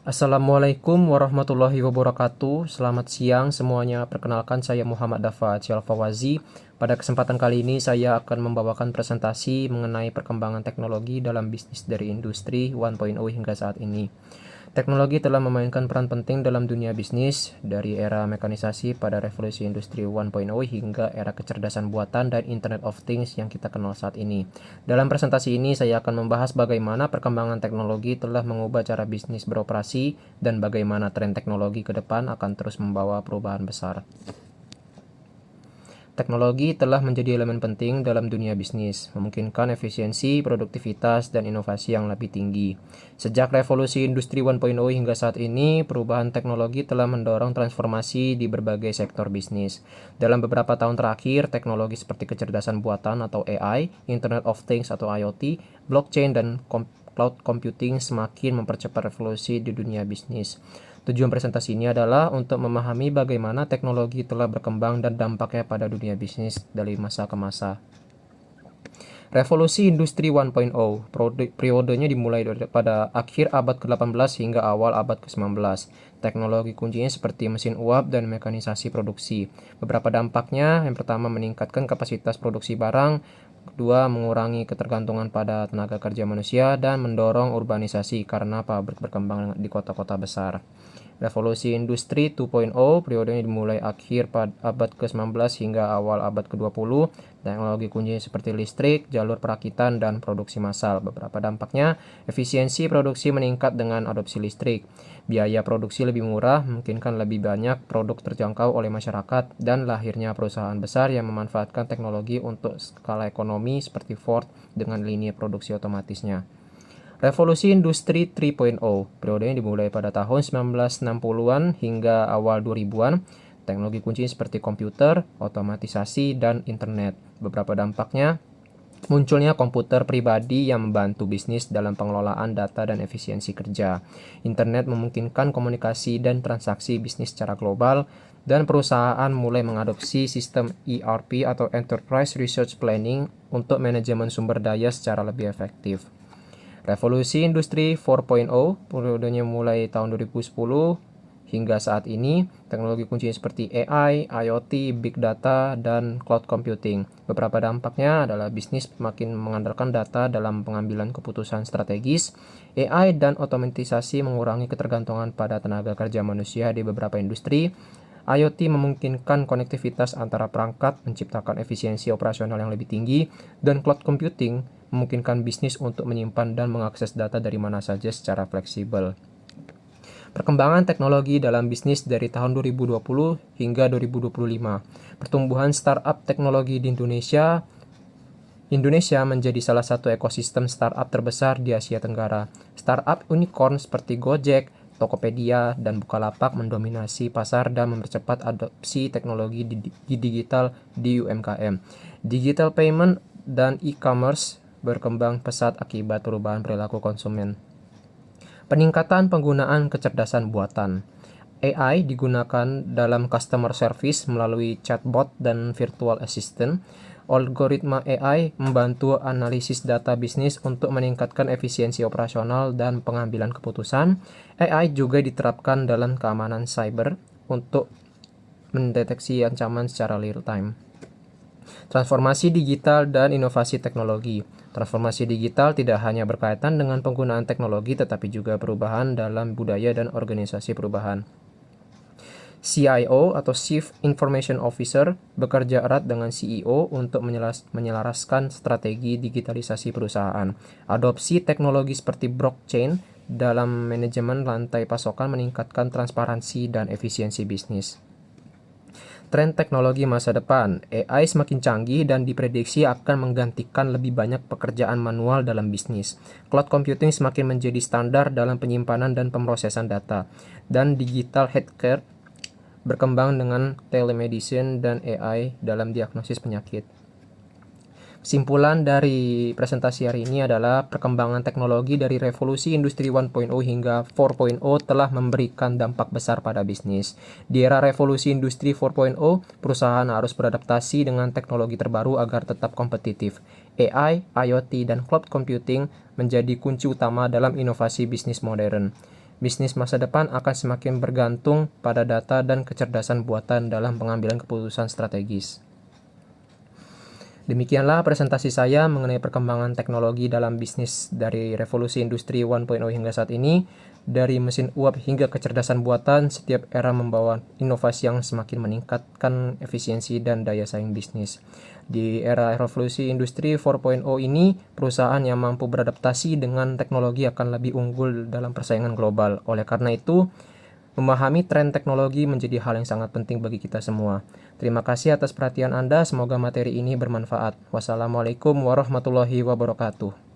Assalamualaikum warahmatullahi wabarakatuh. Selamat siang semuanya. Perkenalkan, saya Muhammad Dafa Fawazi. Pada kesempatan kali ini saya akan membawakan presentasi mengenai perkembangan teknologi dalam bisnis dari industri 1.0 hingga saat ini. Teknologi telah memainkan peran penting dalam dunia bisnis, dari era mekanisasi pada revolusi industri 1.0 hingga era kecerdasan buatan dan Internet of Things yang kita kenal saat ini. Dalam presentasi ini saya akan membahas bagaimana perkembangan teknologi telah mengubah cara bisnis beroperasi dan bagaimana tren teknologi ke depan akan terus membawa perubahan besar. Teknologi telah menjadi elemen penting dalam dunia bisnis, memungkinkan efisiensi, produktivitas, dan inovasi yang lebih tinggi. Sejak revolusi industri 1.0 hingga saat ini, perubahan teknologi telah mendorong transformasi di berbagai sektor bisnis. Dalam beberapa tahun terakhir, teknologi seperti kecerdasan buatan atau AI, Internet of Things atau IoT, blockchain, dan cloud computing semakin mempercepat revolusi di dunia bisnis. Tujuan presentasi ini adalah untuk memahami bagaimana teknologi telah berkembang dan dampaknya pada dunia bisnis dari masa ke masa. Revolusi Industri 1.0 periodenya dimulai pada akhir abad ke-18 hingga awal abad ke-19. Teknologi kuncinya seperti mesin uap dan mekanisasi produksi. Beberapa dampaknya, yang pertama meningkatkan kapasitas produksi barang, kedua mengurangi ketergantungan pada tenaga kerja manusia, dan mendorong urbanisasi karena pabrik berkembang di kota-kota besar. Revolusi Industri 2.0 periodenya dimulai akhir abad ke-19 hingga awal abad ke-20. Teknologi kunci seperti listrik, jalur perakitan, dan produksi massal. Beberapa dampaknya, efisiensi produksi meningkat dengan adopsi listrik. Biaya produksi lebih murah, memungkinkan lebih banyak produk terjangkau oleh masyarakat, dan lahirnya perusahaan besar yang memanfaatkan teknologi untuk skala ekonomi seperti Ford dengan lini produksi otomatisnya. Revolusi Industri 3.0 periodenya dimulai pada tahun 1960-an hingga awal 2000-an. Teknologi kunci seperti komputer, otomatisasi, dan internet. Beberapa dampaknya, munculnya komputer pribadi yang membantu bisnis dalam pengelolaan data dan efisiensi kerja. Internet memungkinkan komunikasi dan transaksi bisnis secara global, dan perusahaan mulai mengadopsi sistem ERP atau Enterprise Resource Planning untuk manajemen sumber daya secara lebih efektif. Revolusi Industri 4.0 periodenya mulai tahun 2010 hingga saat ini. Teknologi kunci seperti AI, IoT, Big Data, dan Cloud Computing. Beberapa dampaknya adalah bisnis semakin mengandalkan data dalam pengambilan keputusan strategis. AI dan otomatisasi mengurangi ketergantungan pada tenaga kerja manusia di beberapa industri. IoT memungkinkan konektivitas antara perangkat, menciptakan efisiensi operasional yang lebih tinggi, dan cloud computing memungkinkan bisnis untuk menyimpan dan mengakses data dari mana saja secara fleksibel. Perkembangan teknologi dalam bisnis dari tahun 2020 hingga 2025. Pertumbuhan startup teknologi di Indonesia menjadi salah satu ekosistem startup terbesar di Asia Tenggara. Startup unicorn seperti Gojek, Tokopedia, dan Bukalapak mendominasi pasar dan mempercepat adopsi teknologi digital di UMKM. Digital payment dan e-commerce berkembang pesat akibat perubahan perilaku konsumen. Peningkatan penggunaan kecerdasan buatan. AI digunakan dalam customer service melalui chatbot dan virtual assistant. Algoritma AI membantu analisis data bisnis untuk meningkatkan efisiensi operasional dan pengambilan keputusan. AI juga diterapkan dalam keamanan cyber untuk mendeteksi ancaman secara real time. Transformasi digital dan inovasi teknologi. Transformasi digital tidak hanya berkaitan dengan penggunaan teknologi, tetapi juga perubahan dalam budaya dan organisasi perubahan. CIO atau Chief Information Officer bekerja erat dengan CEO untuk menyelaraskan strategi digitalisasi perusahaan. Adopsi teknologi seperti blockchain dalam manajemen rantai pasokan meningkatkan transparansi dan efisiensi bisnis. Tren teknologi masa depan. AI semakin canggih dan diprediksi akan menggantikan lebih banyak pekerjaan manual dalam bisnis. Cloud computing semakin menjadi standar dalam penyimpanan dan pemrosesan data. Dan digital healthcare berkembang dengan telemedicine dan AI dalam diagnosis penyakit. Kesimpulan dari presentasi hari ini adalah perkembangan teknologi dari revolusi industri 1.0 hingga 4.0 telah memberikan dampak besar pada bisnis. Di era revolusi industri 4.0, perusahaan harus beradaptasi dengan teknologi terbaru agar tetap kompetitif. AI, IoT, dan cloud computing menjadi kunci utama dalam inovasi bisnis modern. Bisnis masa depan akan semakin bergantung pada data dan kecerdasan buatan dalam pengambilan keputusan strategis. Demikianlah presentasi saya mengenai perkembangan teknologi dalam bisnis dari revolusi industri 1.0 hingga saat ini. Dari mesin uap hingga kecerdasan buatan, setiap era membawa inovasi yang semakin meningkatkan efisiensi dan daya saing bisnis. Di era revolusi industri 4.0 ini, perusahaan yang mampu beradaptasi dengan teknologi akan lebih unggul dalam persaingan global. Oleh karena itu, memahami tren teknologi menjadi hal yang sangat penting bagi kita semua. Terima kasih atas perhatian Anda, semoga materi ini bermanfaat. Wassalamualaikum warahmatullahi wabarakatuh.